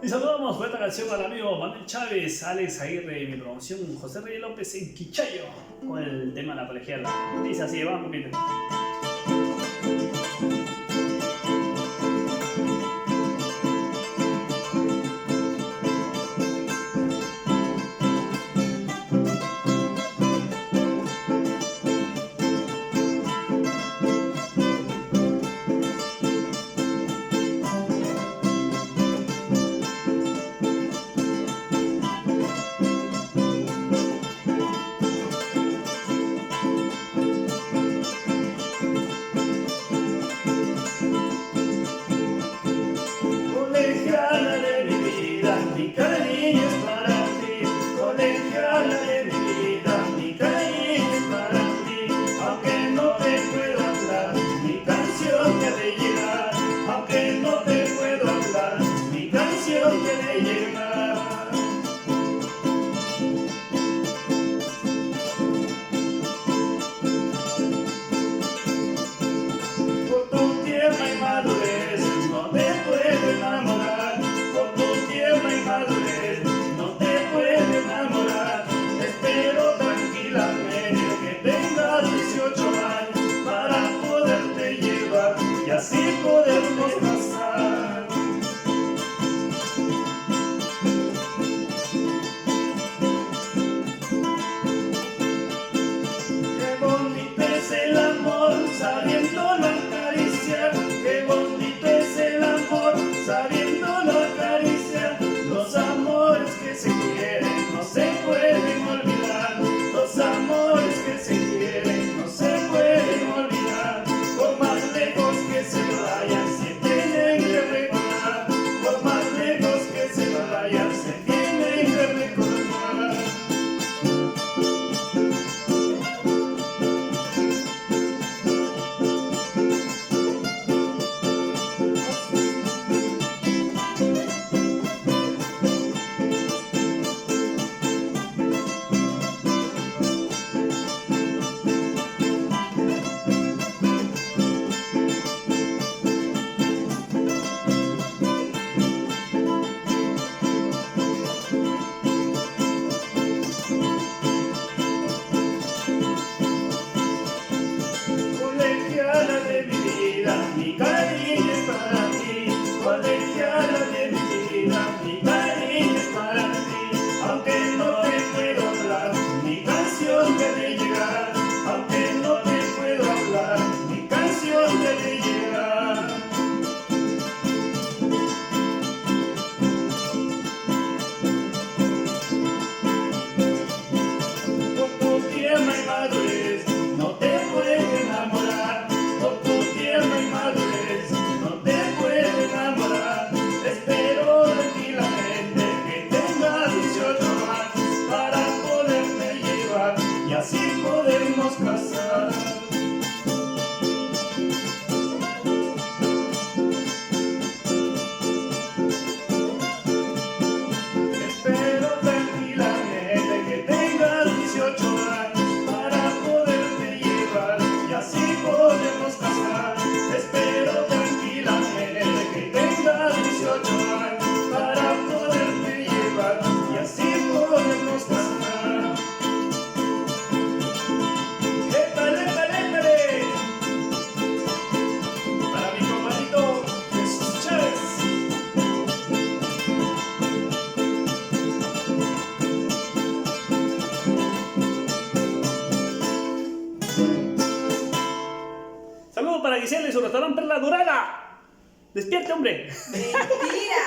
Y saludamos con esta canción al amigo Manuel Chávez, Alex Aguirre y mi promoción José Reyes López en Quichayo con el tema de la colegiala. Dice así, vamos, miren. Colegiala de mi vida, mi cariño es para ti. Colegiala de mi vida, mi cariño es para ti. Aunque no te puedo hablar, mi canción te ha de llegar. Aunque no te puedo hablar, mi canción te ha de llegar. Por tu tierna inmadurez no te puedo enamorar. Por tu tierna inmadurez no te puedo enamorar. Espero tranquilamente que tengas 18 años para poderte llevar y así podernos casar. Qué bonito es el amor sabiéndolo acariciar. Qué bonito es el amor sabiéndolo acariciar. Los amores que se quieren no se pueden olvidar. Los amores que se quieren no se pueden olvidar. Por más lejos que se vayan se tienen que recordar. Por más lejos que se vayan se tienen que recordar. Colegiala de mi vida, mi cariño es para ti. Colegiala de mi vida, mi cariño es para ti. Aunque no te puedo hablar, mi canción te ha de llegar. Aunque no te puedo hablar, mi canción te ha de llegar. Por tu tierna inmadurez no te puedo enamorar. Por tu tierna inmadurez no te puedo enamorar. Espero tranquilamente que tengas 18 años para poderte llevar y así podernos casar. Espero tranquilamente que tengas 18 años para poderte llevar y así podernos casar. Espero tranquilamente que tengas 18 años para poderte llevar y así podernos casar. ¡Épale, épale, épale! Para mi compadrito Jesús Chávez. Saludos para Gisela y su restaurante Perla Dorada. Despierte, hombre. Mentira.